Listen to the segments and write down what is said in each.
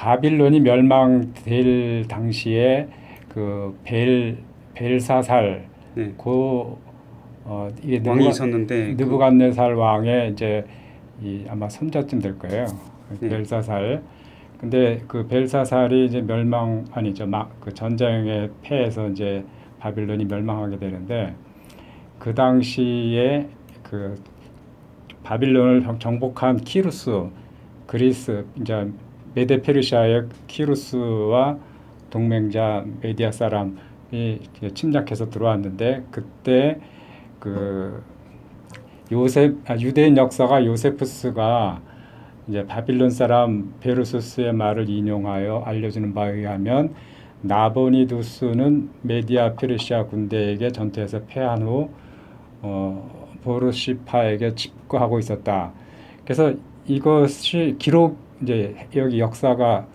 바빌론이 멸망될 당시에 그 벨사살 네. 이게 왕이 있었는데 느부갓네살 왕의 이제 아마 손자쯤 될 거예요. 네. 벨사살. 근데 그 벨사살이 이제 아니죠. 막 그 전쟁에 패해서 이제 바빌론이 멸망하게 되는데 그 당시에 그 바빌론을 정복한 키루스, 그리스 이제 메데 페르시아의 키루스와 동맹자 메디아 사람이 침략해서 들어왔는데 그때 그 유대인 역사가 요세푸스가 이제 바빌론 사람 베르수스의 말을 인용하여 알려주는 바에 의하면 나보니두스는 메디아 페르시아 군대에게 전투에서 패한 후 보르시파에게 집거하고 있었다. 그래서 이것이 기록 이제 여기 역사가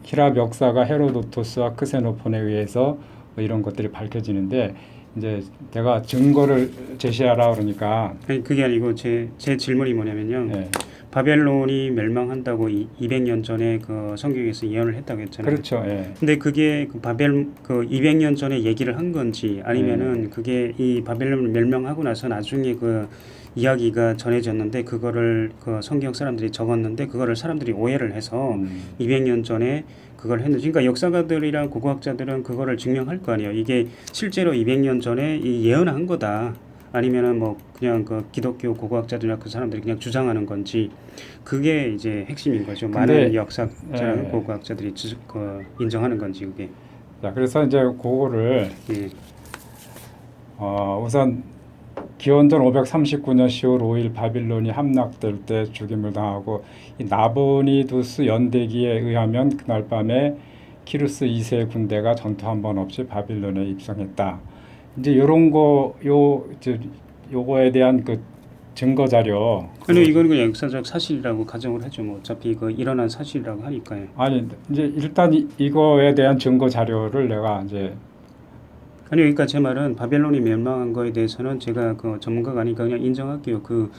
히랍 역사가 헤로도토스와 크세노폰에 의해서 뭐 이런 것들이 밝혀지는데 이제 내가 증거를 제시하라 그러니까 아니 그게 아니고 제 질문이 뭐냐면요. 네. 바벨론이 멸망한다고 200년 전에 그 성경에서 예언을 했다고 했잖아요. 그렇죠. 예. 근데 그게 그 200년 전에 얘기를 한 건지 아니면은 그게 이 바벨론 멸망하고 나서 나중에 그 이야기가 전해졌는데 그거를 그 성경 사람들이 적었는데 그거를 사람들이 오해를 해서 200년 전에 그걸 했는지, 그러니까 역사가들이랑 고고학자들은 그거를 증명할 거 아니에요. 이게 실제로 200년 전에 이 예언한 거다. 아니면은 뭐 그냥 그 기독교 고고학자들이나 그 사람들이 그냥 주장하는 건지, 그게 이제 핵심인 거죠. 많은 역사자 고고학자들이 인정하는 건지 그게. 자, 그래서 이제 그거를 예. 우선 기원전 539년 10월 5일 바빌론이 함락될 때 죽임을 당하고 이 나보니두스 연대기에 의하면 그날 밤에 키루스 2세 군대가 전투 한 번 없이 바빌론에 입성했다. 이제 요런 요거에 대한 그 증거 자료. 아니 이거는 그냥 역사적 사실이라고 가정을 하죠. 뭐 어차피 그 일어난 사실이라고 하니까요. 아니 이제 일단 이거에 대한 증거 자료를 내가 이제 아니요, 그러니까 제 말은 바벨론이 멸망한 거에 대해서는 제가 그 전문가가 아니니까 그냥 인정할게요. 그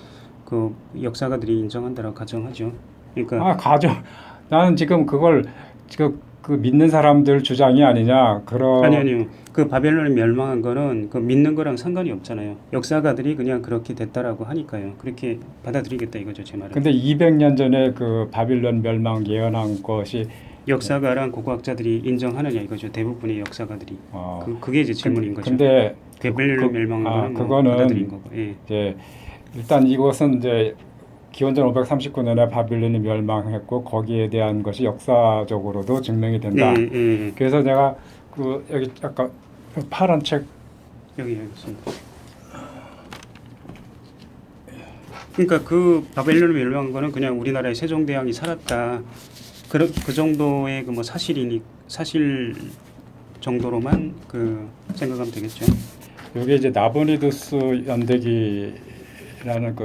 역사가들이 인정한다라고 가정하죠. 그러니까 나는 지금 그걸 그 믿는 사람들 주장이 아니냐 그런. 아니요. 그 바벨론이 멸망한 거는 그 믿는 거랑 상관이 없잖아요. 역사가들이 그냥 그렇게 됐다라고 하니까요. 그렇게 받아들이겠다 이거죠, 제 말은. 근데 200년 전에 그 바빌론 멸망 예언한 것이 역사가랑 고고학자들이 인정하느냐 이거죠. 대부분의 역사가들이. 그게 이제 질문인 거죠. 근데 바벨론 멸망한 거는 그거는 받아들인 거고. 예. 이제 일단 이것은 이제 기원전 539년에 바빌론이 멸망했고 거기에 대한 것이 역사적으로도 증명이 된다. 그래서 내가 그 여기 아까 파란 책 여기 있습니다. 그러니까 그 바벨론이 멸망한 거는 그냥 우리나라의 세종대왕이 살았다. 그 정도의 그 뭐 사실 정도로만 그 생각하면 되겠죠. 여기 이제 나보니두스 연대기라는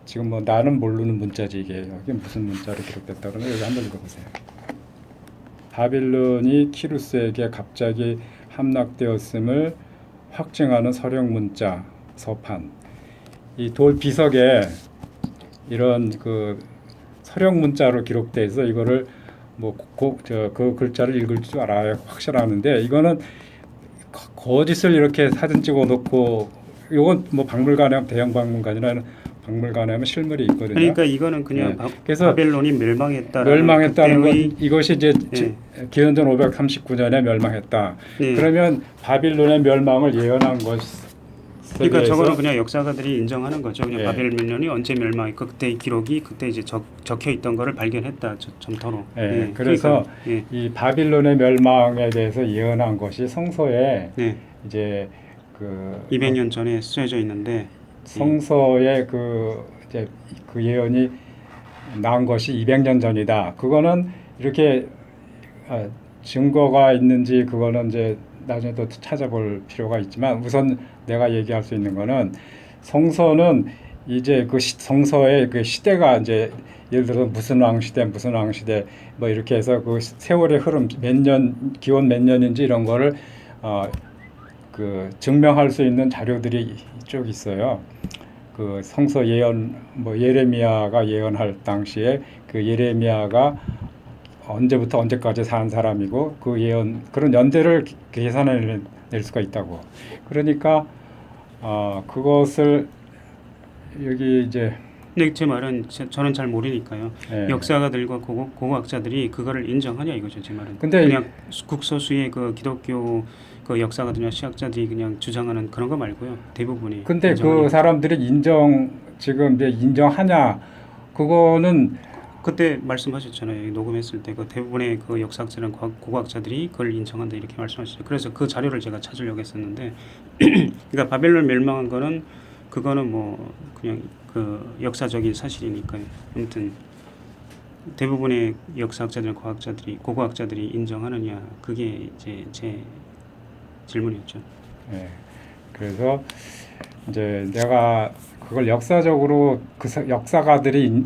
지금 뭐 나는 모르는 문자지 이게 무슨 문자로 기록됐다 그러면 여기 한번 읽어보세요. 바빌론이 키루스에게 갑자기 함락되었음을 확증하는 서령 문자 서판. 이 돌 비석에 이런 그 서령 문자로 기록돼 있어. 이거를 뭐 그 글자를 읽을 줄 알아야 확실하는데 이거는 거짓을 이렇게 사진 찍어 놓고 이건 뭐 박물관에 대형 박물관이나 박물관에 하면 실물이 있거든요. 그러니까 이거는 그냥 그래서 바벨론이 멸망했다는 건 이것이 이제 기원전 539년에 멸망했다. 그러면 바빌론의 멸망을 예언한 것. 그러니까 저거는 그냥 역사가들이 인정하는 거죠. 그냥 바벨론이 언제 멸망했고 그때의 기록이 그때 이제 적혀 있던 거를 발견했다 점터로. 그래서 그러니까, 이 바빌론의 멸망에 대해서 예언한 것이 성서에 이제 그 200년 전에 쓰여져 있는데 성서에 이제 그 예언이 나온 것이 200년 전이다. 그거는 이렇게 증거가 있는지 그거는 이제 나중에 또 찾아볼 필요가 있지만 우선 내가 얘기할 수 있는 거는 성서는 이제 그 성서의 그 시대가 이제 예를 들어서 무슨 왕 시대 뭐 이렇게 해서 그 세월의 흐름 기원 몇 년인지 이런 거를 그 증명할 수 있는 자료들이 쭉 있어요. 그 성서 예언 뭐 예레미야가 예언할 당시에 그 예레미야가 언제부터 언제까지 산 사람이고 그 예언 그런 연대를 계산해 낼 수가 있다고. 그러니까 그것을 여기 이제 근데 제 말은 저는 잘 모르니까요. 예. 역사가들과 고고학자들이 그거를 인정하냐 이거죠, 제 말은. 근데 그냥 극소수의 그 기독교 그 역사가들이나 신학자들이 그냥 주장하는 그런 거 말고요. 대부분이. 근데 인정하냐 그 이거죠. 사람들이 지금 이제 인정하냐 그거는 그때 말씀하셨잖아요. 녹음했을 때 그 대부분의 그 역사학자나 고고학자들이 그걸 인정한다 이렇게 말씀하셨죠. 그래서 그 자료를 제가 찾으려고 했었는데, 그러니까 바벨론 멸망한 거는 그거는 뭐 그냥 그 역사적인 사실이니까요. 아무튼 대부분의 역사학자들과 고고학자들이 인정하느냐 그게 이제 제 질문이었죠. 예. 그래서 이제 내가 그걸 역사적으로 역사가들이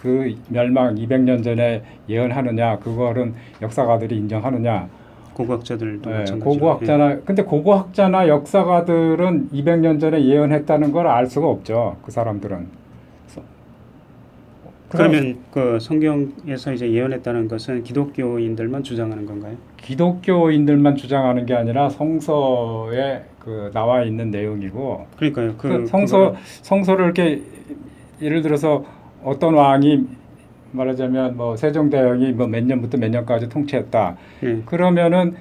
그 멸망 200년 전에 예언하느냐 그거는 역사가들이 인정하느냐. 고고학자들도 예, 마찬가지로. 고고학자나 근데 고고학자나 역사가들은 200년 전에 예언했다는 걸 알 수가 없죠. 그 사람들은. 그러면 그 성경에서 이제 예언했다는 것은 기독교인들만 주장하는 건가요? 기독교인들만 주장하는 게 아니라 성서에 그 나와 있는 내용이고 그러니까요. 그 성서를 이렇게 예를 들어서 어떤 왕이 말하자면 뭐 세종대왕이 뭐 몇 년부터 몇 년까지 통치했다. 예, 그러면은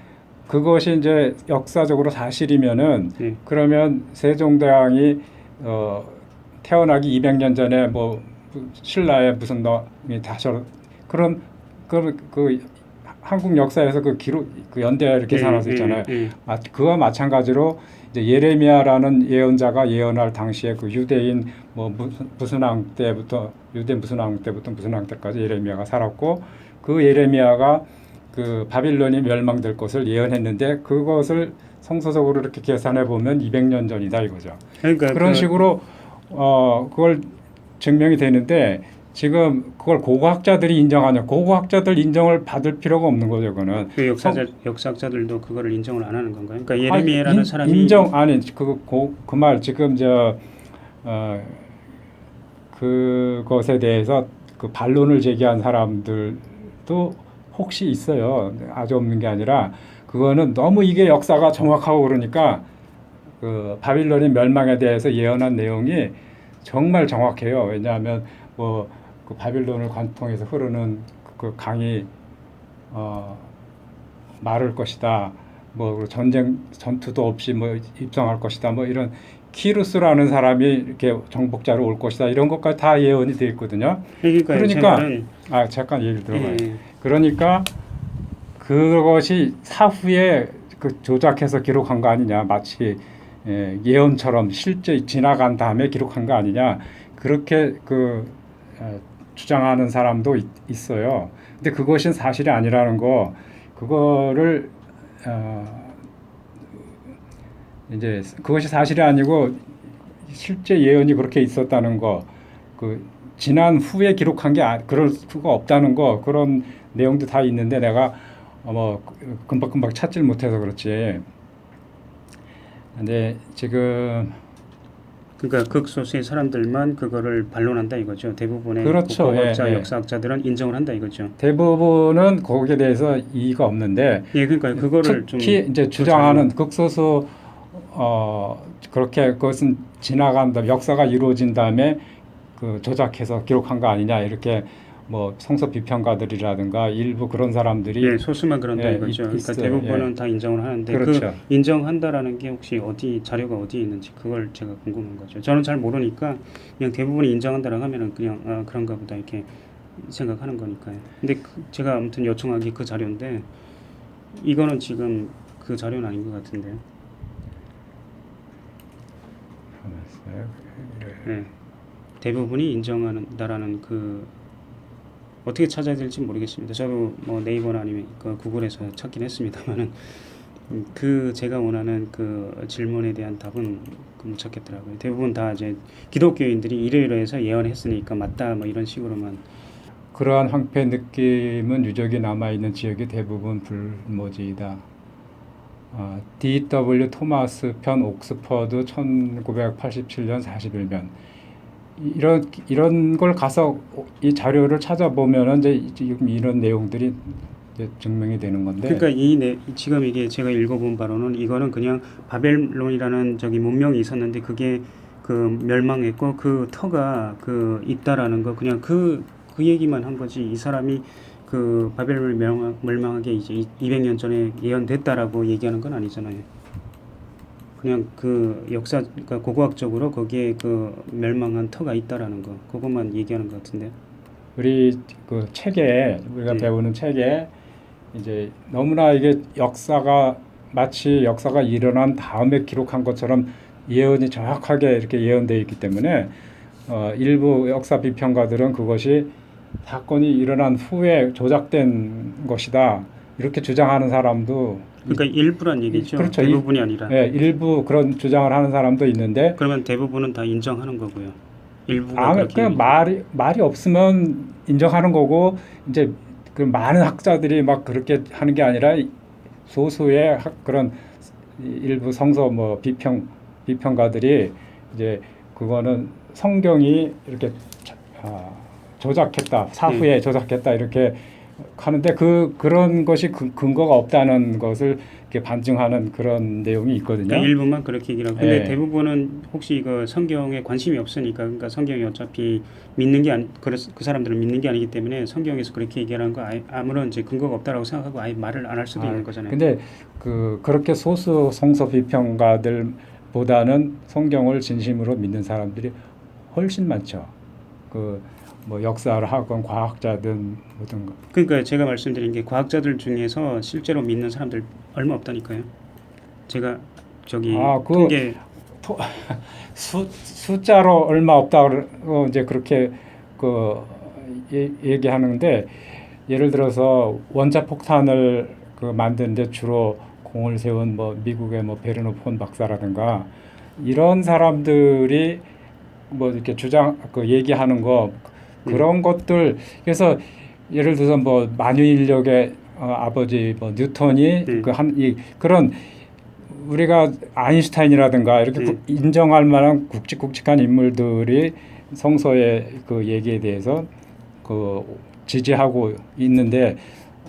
그것이 이제 역사적으로 사실이면은 예. 그러면 세종대왕이 태어나기 200년 전에 뭐 신라에 무슨 놈이 다저 그런 그 한국 역사에서 그 기록 그 연대 이렇게 살아서 있잖아요. 그와 마찬가지로 이제 예레미야라는 예언자가 예언할 당시에 그 유대인 뭐 무슨 왕 때부터 유대 무슨 왕 때부터 무슨 왕 때까지 예레미야가 살았고 그 예레미야가 그 바빌론이 멸망될 것을 예언했는데 그것을 성서적으로 이렇게 계산해 보면 200년 전이다 이거죠. 그러니까 그런 식으로 그걸 증명이 되는데 지금 그걸 고고학자들이 인정하냐? 고고학자들 인정을 받을 필요가 없는 거죠, 그거는. 그 역사학자들도 그거를 인정을 안 하는 건가요? 그러니까 예레미야라는 사람이 인정 아니 그 말 지금 그것에 대해서 그 반론을 제기한 사람들도 혹시 있어요. 아주 없는 게 아니라 그거는 너무 이게 역사가 정확하고 그러니까 그 바빌론의 멸망에 대해서 예언한 내용이 정말 정확해요. 왜냐하면 뭐 그 바빌론을 관통해서 흐르는 그 강이 마를 것이다. 뭐 전투도 없이 뭐 입성할 것이다. 뭐 이런 키루스라는 사람이 이렇게 정복자로 올 것이다. 이런 것까지 다 예언이 되어 있거든요. 그러니까 잠깐 얘기를 들어봐요. 그러니까 그것이 사후에 그 조작해서 기록한 거 아니냐. 마치 예언처럼 실제 지나간 다음에 기록한 거 아니냐. 그렇게 주장하는 사람도 있어요. 근데 그것이 사실이 아니라는 거, 그거를 이제 그것이 사실이 아니고 실제 예언이 그렇게 있었다는 거, 그 지난 후에 기록한 게 그럴 수가 없다는 거, 그런 내용도 다 있는데 내가 뭐 금방 찾질 못해서 그렇지. 근데 지금 그러니까 극소수의 사람들만 그거를 반론한다 이거죠. 대부분의 그렇죠. 고고학자, 역사학자들은 인정을 한다 이거죠. 대부분은 거기에 대해서 이의가 없는데, 그러니까 그거를 특히 좀 이제 주장하는 극소수 그렇게 그것은 지나간 다음 역사가 이루어진 다음에 그 조작해서 기록한 거 아니냐 이렇게 뭐 성서 비평가들이라든가 일부 그런 사람들이 소수만 그런다 이거죠. 그러니까 대부분은 다 인정을 하는데 그렇죠. 그 인정한다라는 게 혹시 자료가 어디에 있는지 그걸 제가 궁금한 거죠. 저는 잘 모르니까 그냥 대부분이 인정한다라고 하면은 그냥 그런가 보다 이렇게 생각하는 거니까요. 근데 제가 아무튼 요청한 게 그 자료인데 이거는 지금 그 자료는 아닌 것 같은데요. 대부분이 인정한다라는 어떻게 찾아야 될지 모르겠습니다. 저도 뭐 네이버나 아니면 그 구글에서 찾긴 했습니다만은 제가 원하는 그 질문에 대한 답은 못 찾겠더라고요. 대부분 다 이제 기독교인들이 이러이러해서 예언했으니까 맞다 뭐 이런 식으로만. 그러한 황폐 느낌은 유적이 남아 있는 지역이 대부분 불모지이다. D.W. 토마스 편 옥스퍼드 1987년 41면 이런 걸 가서 이 자료를 찾아보면은 이제 지금 이런 내용들이 이제 증명이 되는 건데. 그러니까 지금 이게 제가 읽어본 바로는 이거는 그냥 바벨론이라는 저기 문명이 있었는데 그게 그 멸망했고 그 터가 그 있다라는 거 그냥 그 얘기만 한 거지. 이 사람이 그 바벨론을 멸망하게 이제 200년 전에 예언됐다라고 얘기하는 건 아니잖아요. 그냥 그 역사, 그러니까 고고학적으로 거기에 그 멸망한 터가 있다라는 거, 그것만 얘기하는 것 같은데. 우리 그 책에 우리가 네. 배우는 책에 이제 너무나 이게 마치 역사가 일어난 다음에 기록한 것처럼 예언이 정확하게 이렇게 예언되어 있기 때문에 일부 역사 비평가들은 그것이 사건이 일어난 후에 조작된 것이다 이렇게 주장하는 사람도 그러니까 일부란 얘기죠. 그렇죠. 대부분이 아니라. 예, 일부 그런 주장을 하는 사람도 있는데 그러면 대부분은 다 인정하는 거고요. 일부가 그렇게 그냥 말이 없으면 인정하는 거고 이제 그 많은 학자들이 막 그렇게 하는 게 아니라 소수의 그런 일부 성서 뭐 비평가들이 이제 그거는 성경이 이렇게 조작했다 사후에 조작했다 이렇게 하는데 그런 것이 근거가 없다는 것을 이렇게 반증하는 그런 내용이 있거든요. 그러니까 일부만 그렇게 얘기를 하고 근데 네. 대부분은 혹시 이거 성경에 관심이 없으니까 그러니까 성경이 어차피 믿는 게 그 사람들은 믿는 게 아니기 때문에 성경에서 그렇게 얘기하는 거 아무런 이제 근거가 없다라고 생각하고 아예 말을 안 할 수도 있는 거잖아요. 근데 그렇게 소수 성서 비평가들보다는 성경을 진심으로 믿는 사람들이 훨씬 많죠. 뭐 역사를 하건 과학자든 모든 거. 그러니까 제가 말씀드린 게 과학자들 중에서 실제로 믿는 사람들 얼마 없다니까요. 제가 저기 통계 숫자로 얼마 없다고 이제 그렇게 얘기하는데 예를 들어서 원자폭탄을 만드는데 주로 공을 세운 뭐 미국의 뭐 베르너 폰 박사라든가 이런 사람들이 뭐 이렇게 얘기하는 거 그런 것들 그래서 예를 들어서 뭐 만유인력의 아버지 뭐 뉴턴이 그런 우리가 아인슈타인이라든가 이렇게 인정할 만한 굵직굵직한 인물들이 성서의 그 얘기에 대해서 지지하고 있는데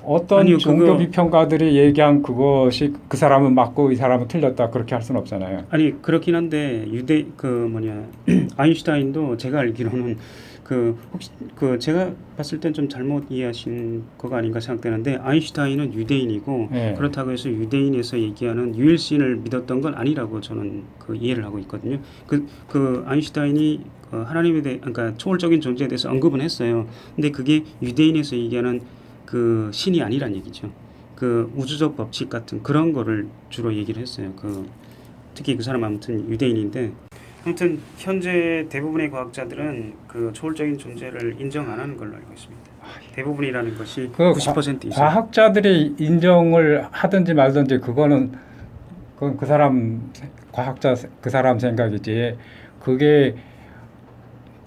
어떤 종교 비평가들이 얘기한 그것이 그 사람은 맞고 이 사람은 틀렸다 그렇게 할 수는 없잖아요. 아니 그렇긴 한데 아인슈타인도 제가 알기로는 혹시 제가 봤을 땐 좀 잘못 이해하신 거가 아닌가 생각되는데 아인슈타인은 유대인이고 그렇다고 해서 유대인에서 얘기하는 유일신을 믿었던 건 아니라고 저는 이해를 하고 있거든요. 아인슈타인이 하나님에 대해 그러니까 초월적인 존재에 대해서 언급은 했어요. 근데 그게 유대인에서 얘기하는 그 신이 아니란 얘기죠. 우주적 법칙 같은 그런 거를 주로 얘기를 했어요. 특히 그 사람 아무튼 유대인인데 아무튼 현재 대부분의 과학자들은 초월적인 존재를 인정 안 하는 걸로 알고 있습니다. 대부분이라는 것이 90% 이상. 과학자들이 인정을 하든지 말든지 그건 그 사람 과학자 그 사람 생각이지. 그게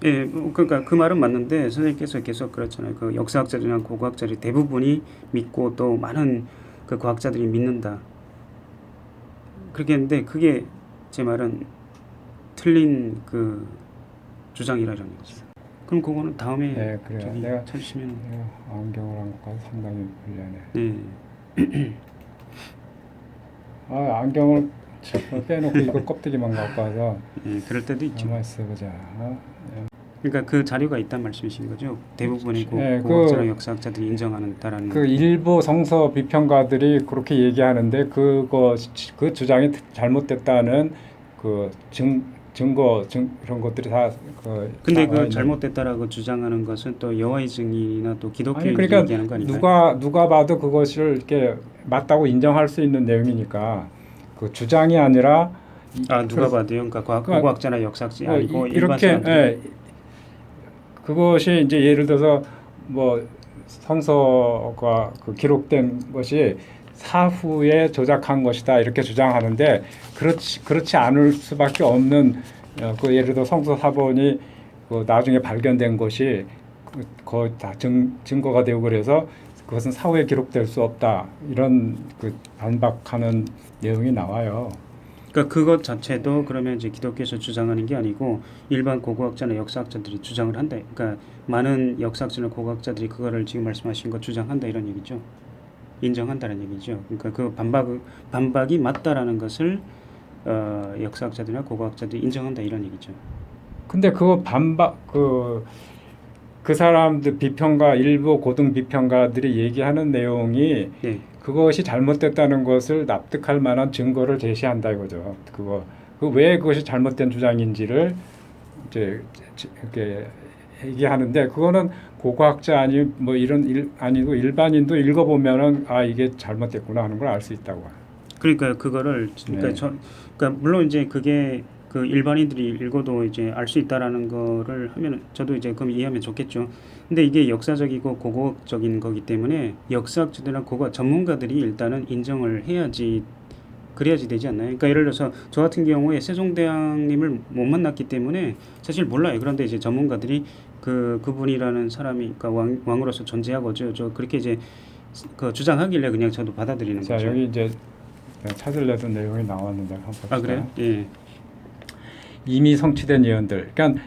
그러니까 그 말은 맞는데 선생님께서 계속 그렇잖아요. 역사학자들이나 고고학자들이 대부분이 믿고 또 많은 과학자들이 믿는다. 그렇게 했는데 그게 제 말은 틀린 주장이라는 거죠. 그럼 그거는 다음에 내가 찾으시면 안경을 한 것과 상당히 불리하네. 안경을 빼놓고 이거 껍데기만 갖고 와서 그럴 때도 있죠. 한번 써보자. 그러니까 그 자료가 있단 말씀이신 거죠. 대부분의 고고학자나 역사학자들이 인정하는다라는. 일부 성서 비평가들이 그렇게 얘기하는데 그 주장이 잘못됐다는 증거 이런 것들이 다 근데 잘못됐다라고 주장하는 것은 또 여호와의 증인이나 또 기독교인들이 얘기하는 거 아닌가요? 누가 봐도 그것을 이렇게 맞다고 인정할 수 있는 내용이니까 주장이 아니라 누가 봐도요. 그러니까 고고학자나 역사학자 아니고 일반 이렇게 사람들이 그것이 이제 예를 들어서 뭐 성서가 기록된 것이 사후에 조작한 것이다 이렇게 주장하는데 그렇지 않을 수밖에 없는 예를 들어 성서 사본이 나중에 발견된 것이 거의 다 증거가 되고 그래서 그것은 사후에 기록될 수 없다 이런 반박하는 내용이 나와요. 그러니까 그것 자체도 그러면 이제 기독교에서 주장하는 게 아니고 일반 고고학자나 역사학자들이 주장을 한다. 그러니까 많은 역사학자나 고고학자들이 그거를 지금 말씀하신 거 주장한다 이런 얘기죠. 인정한다는 얘기죠. 그러니까 그 반박이 맞다라는 것을 역사학자들이나 고고학자들이 인정한다 이런 얘기죠. 근데 그거 반박 그 사람들 비평가 일부 고등 비평가들이 얘기하는 내용이 네. 그것이 잘못됐다는 것을 납득할 만한 증거를 제시한다 이거죠. 왜 그것이 잘못된 주장인지를 이제 이렇게 얘기하는데 그거는 고고학자 아니 뭐 아니고 일반인도 읽어보면은 아 이게 잘못됐구나 하는 걸 알 수 있다고. 그러니까 그거를 그러니까 네. 그러니까 물론 이제 그게 그 일반인들이 읽어도 이제 알 수 있다라는 거를 하면 저도 이제 그럼 이해하면 좋겠죠. 근데 이게 역사적이고 고고학적인 거기 때문에 역사학자들이나 고고 전문가들이 일단은 인정을 해야지 그래야지 되지 않나요? 그러니까 예를 들어서 저 같은 경우에 세종대왕님을 못 만났기 때문에 사실 몰라요. 그런데 이제 전문가들이 그분이라는 사람이 그러니까 왕으로서 존재하고 저 그렇게 이제 그 주장하길래 그냥 저도 받아들이는 자 거죠. 여기 이제 내가 찾으려던 내용이 나왔는데 한번 봅시다. 아 그래요? 예. 이미 성취된 예언들. 그러니까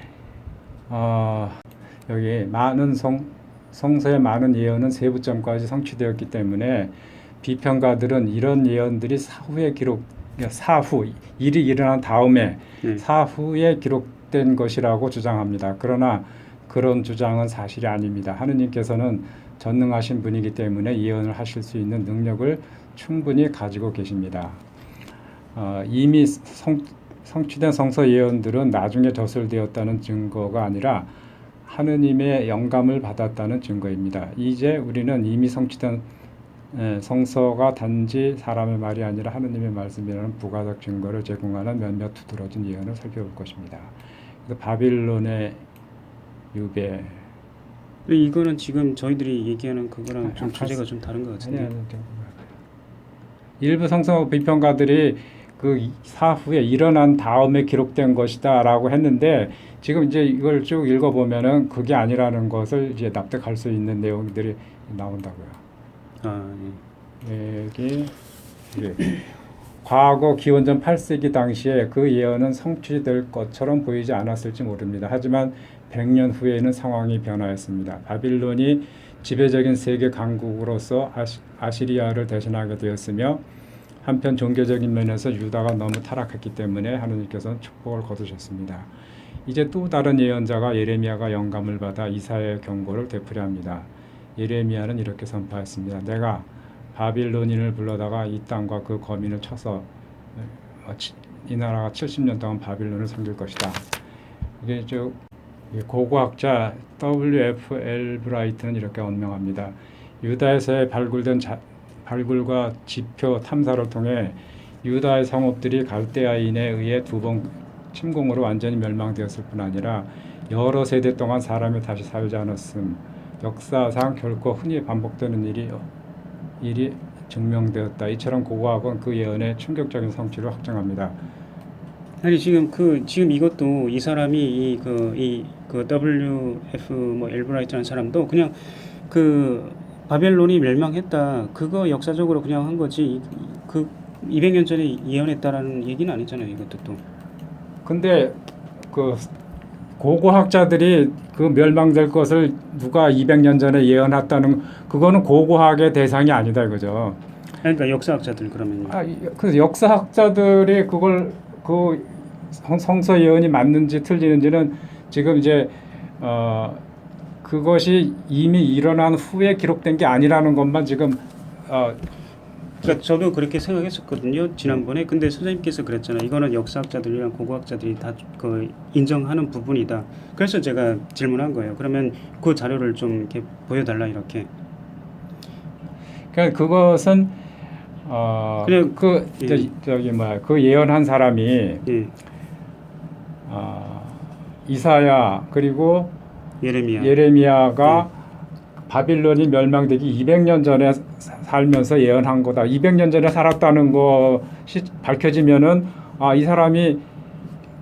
여기 많은 성서의 많은 예언은 세부점까지 성취되었기 때문에 비평가들은 이런 예언들이 사후 일이 일어난 다음에 네. 사후에 기록된 것이라고 주장합니다. 그러나 그런 주장은 사실이 아닙니다. 하느님께서는 전능하신 분이기 때문에 예언을 하실 수 있는 능력을 충분히 가지고 계십니다. 이미 성취된 성서 예언들은 나중에 저술되었다는 증거가 아니라 하느님의 영감을 받았다는 증거입니다. 이제 우리는 이미 성취된 성서가 단지 사람의 말이 아니라 하느님의 말씀이라는 부가적 증거를 제공하는 몇몇 두드러진 예언을 살펴볼 것입니다. 그래서 바빌론의 유배. 이거는 지금 저희들이 얘기하는 그거랑 좀 주제가 좀 다른 것 같은데. 일부 성서 비평가들이 그 사후에 일어난 다음에 기록된 것이다라고 했는데 지금 이제 이걸 쭉 읽어보면은 그게 아니라는 것을 이제 납득할 수 있는 내용들이 나온다고요. 아, 여기 과거 기원전 8세기 당시에 그 예언은 성취될 것처럼 보이지 않았을지 모릅니다. 하지만 100년 후에는 상황이 변화했습니다. 바빌론이 지배적인 세계 강국으로서 아시리아를 대신하게 되었으며 한편 종교적인 면에서 유다가 너무 타락했기 때문에 하느님께서는 축복을 거두셨습니다. 이제 또 다른 예언자가 예레미야가 영감을 받아 이사야의 경고를 되풀이합니다. 예레미야는 이렇게 선포했습니다. 내가 바빌론인을 불러다가 이 땅과 그 거민을 쳐서 이 나라가 70년 동안 바빌론을 섬길 것이다. 이게 고고학자 W.F. 엘브라이트는 이렇게 언명합니다. 유다에서의 발굴과 지표 탐사를 통해 유다의 성읍들이 갈대아인에 의해 2번 침공으로 완전히 멸망되었을 뿐 아니라 여러 세대 동안 사람이 다시 살지 않았음. 역사상 결코 흔히 반복되는 일이 증명되었다. 이처럼 고고학은 그 예언의 충격적인 성취를 확정합니다. 아니 지금 이것도 이 사람이 그 W.F. 뭐 엘브라이트라는 사람도 그냥 그 바벨론이 멸망했다. 그거 역사적으로 그냥 한 거지. 그 200년 전에 예언했다라는 얘기는 아니잖아요. 이것도 또. 근데 그 고고학자들이 그 멸망될 것을 누가 200년 전에 예언했다는 그거는 고고학의 대상이 아니다 이거죠. 그러니까 역사학자들 그러면요. 그래서 역사학자들이 그걸 성서 예언이 맞는지 틀리는지는 지금 이제 그것이 이미 일어난 후에 기록된 게 아니라는 것만 지금 그러니까 저도 그렇게 생각했었거든요. 지난번에. 근데 선생님께서 그랬잖아요. 이거는 역사학자들이랑 고고학자들이 다 그 인정하는 부분이다. 그래서 제가 질문한 거예요. 그러면 그 자료를 좀 이렇게 보여달라 이렇게. 그러니까 그것은 그냥 그 예언한 사람이 예. 이사야 그리고 예. 예레미야가 바빌론이 멸망되기 200년 전에 살면서 예언한 거다. 200년 전에 살았다는 것이 밝혀지면은 이 사람이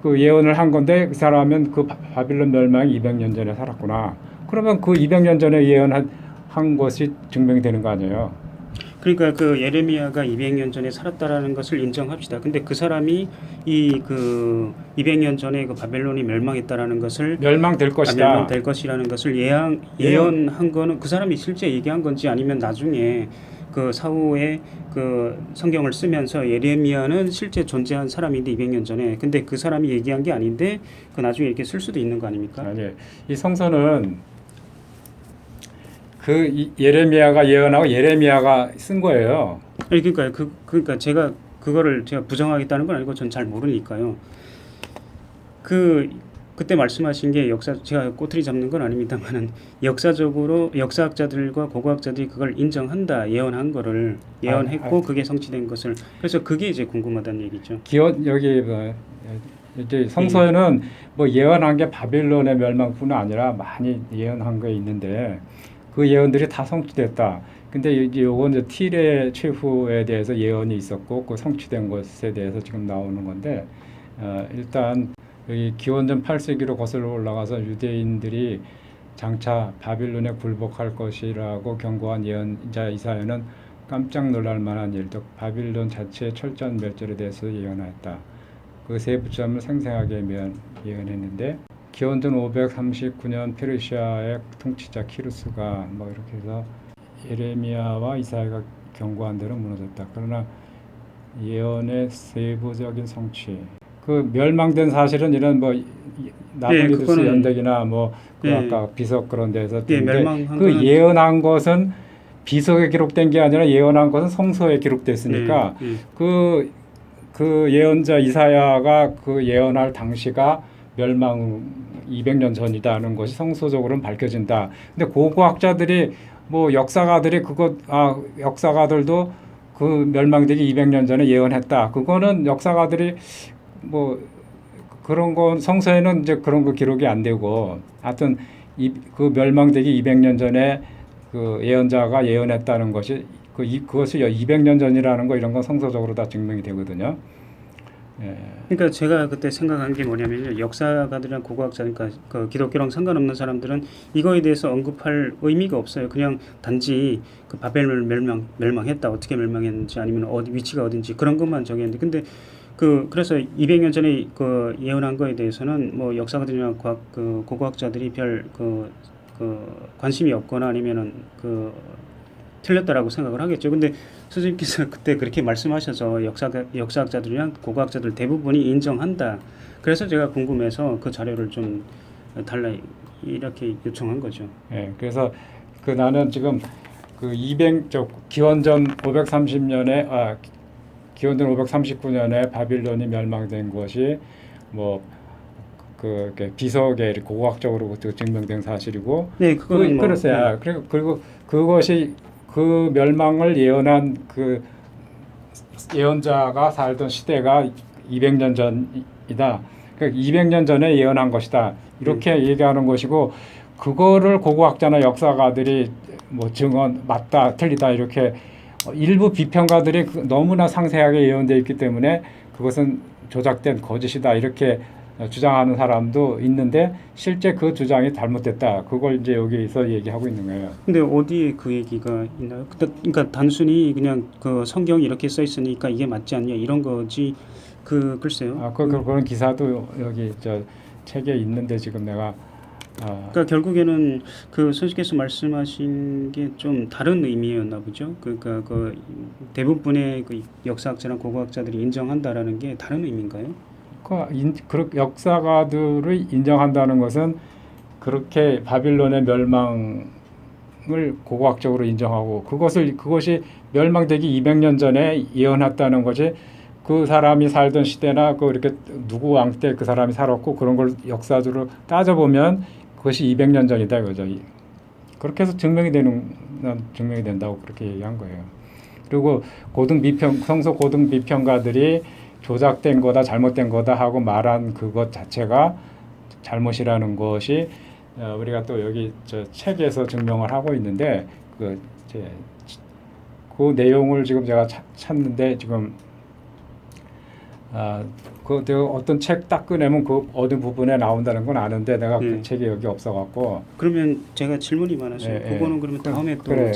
그 예언을 한 건데 그 사람은 그 바빌론 멸망이 200년 전에 살았구나. 그러면 그 200년 전에 예언한 것이 증명되는 거 아니에요? 그러니까 그 예레미야가 200년 전에 살았다라는 것을 인정합시다. 근데 그 사람이 이 그 200년 전에 그 바벨론이 멸망했다라는 것을 멸망될 것이다. 멸망될 것이라는 것을 예언한 거는 그 사람이 실제 얘기한 건지 아니면 나중에 그 사후에 그 성경을 쓰면서 예레미야는 실제 존재한 사람인데 200년 전에 근데 그 사람이 얘기한 게 아닌데 그 나중에 이렇게 쓸 수도 있는 거 아닙니까? 아니, 이 성서는 예레미야가 예언하고 예레미야가 쓴 거예요. 아니 그러니까 제가 그거를 제가 부정하겠다는 건 아니고 전 잘 모르니까요. 그때 말씀하신 게 제가 꼬투리 잡는 건 아닙니다만은 역사적으로 역사학자들과 고고학자들이 그걸 인정한다 예언한 거를 예언했고 그게 성취된 것을 그래서 그게 이제 궁금하다는 얘기죠. 여기 이제 성서에는 뭐 예언한 게 바빌론의 멸망뿐 아니라 많이 예언한 게 있는데 그 예언들이 다 성취됐다. 근데 이제 요건 이제 티레 최후에 대해서 예언이 있었고 그 성취된 것에 대해서 지금 나오는 건데 일단 여기 기원전 8세기로 거슬러 올라가서 유대인들이 장차 바빌론에 굴복할 것이라고 경고한 예언자 이사야는 깜짝 놀랄 만한 일도 바빌론 자체의 철저한 멸절에 대해서 예언하였다. 그 세부점을 생생하게 예언했는데 기원전 539년 페르시아의 통치자 키루스가 뭐 이렇게 해서 예레미야와 이사야가 경고한 대로 무너졌다. 그러나 예언의 세부적인 성취 그 멸망된 사실은 이런 뭐 나블리두스 연대기나 뭐 아까 비석 그런 데서 그 예언한 것은 비석에 기록된 게 아니라 예언한 것은 성서에 기록됐으니까 그 예언자 이사야가 그 예언할 당시가 멸망 200년 전이다는 것이 성서적으로는 밝혀진다. 근데 고고학자들이 뭐 역사가들이 역사가들도 그 멸망되기 200년 전에 예언했다. 그거는 역사가들이 뭐 그런 건 성서에는 이제 그런 거 기록이 안 되고 하여튼 그 멸망되기 200년 전에 그 예언자가 예언했다는 것이 그것이 200년 전이라는 거 이런 건 성서적으로 다 증명이 되거든요. 예. 그러니까 제가 그때 생각한 게 뭐냐면요. 역사가들이랑 고고학자 그러니까 그 기독교랑 상관없는 사람들은 이거에 대해서 언급할 의미가 없어요. 그냥 단지 그 바벨론 멸망했다. 어떻게 멸망했는지 아니면 위치가 어딘지 그런 것만 정했는데 근데 그래서 200년 전에 그 예언한 거에 대해서는 뭐 역사가들이나 고고학자들이 별 관심이 없거나 아니면은 틀렸다라고 생각을 하겠죠. 근데 선생님께서 그때 그렇게 말씀하셔서 역사학자들이랑 고고학자들 대부분이 인정한다. 그래서 제가 궁금해서 그 자료를 좀 달라 이렇게 요청한 거죠. 예, 그래서 나는 지금 기원전 530년에 기원전 539년에 바빌론이 멸망된 것이 뭐 비석에 고고학적으로 증명된 사실이고, 네, 그거는 그렇어요. 그리고 그것이 그 멸망을 예언한 그 예언자가 살던 시대가 200년 전이다. 그러니까 200년 전에 예언한 것이다. 이렇게 얘기하는 것이고 그거를 고고학자나 역사가들이 뭐 증언 맞다 틀리다 이렇게 일부 비평가들이 너무나 상세하게 예언되어 있기 때문에 그것은 조작된 거짓이다 이렇게 주장하는 사람도 있는데 실제 그 주장이 잘못됐다. 그걸 이제 여기서 얘기하고 있는 거예요. 근데 어디에 그 얘기가 있나요? 그러니까 단순히 그냥 그 성경이 이렇게 써 있으니까 이게 맞지 않냐 이런 거지. 글쎄요. 그런 기사도 여기 저 책에 있는데 지금 내가 그러니까 결국에는 그 선생님께서 말씀하신 게 좀 다른 의미였나 보죠. 그러니까 그 대부분의 그 역사학자나 고고학자들이 인정한다라는 게 다른 의미인가요? 역사가들을 인정한다는 것은 그렇게 바빌론의 멸망을 고고학적으로 인정하고 그것이 멸망되기 200년 전에 예언했다는 것이 그 사람이 살던 시대나 이렇게 누구 왕 때 그 사람이 살았고 그런 걸 역사적으로 따져보면 그것이 200년 전이다 이거죠. 그렇게 해서 증명이 된다고 그렇게 얘기한 거예요. 그리고 성서 고등 비평가들이 조작된 거다 잘못된 거다 하고 말한 그것 자체가 잘못이라는 것이 우리가 또 여기 저 책에서 증명을 하고 있는데 그 내용을 지금 제가 찾는데 지금 내가 어떤 책 딱 꺼내면 그 어느 부분에 나온다는 건 아는데 내가 그 책이 여기 없어갖고 그러면 제가 질문이 많아서 그거는 그러면 다음에 또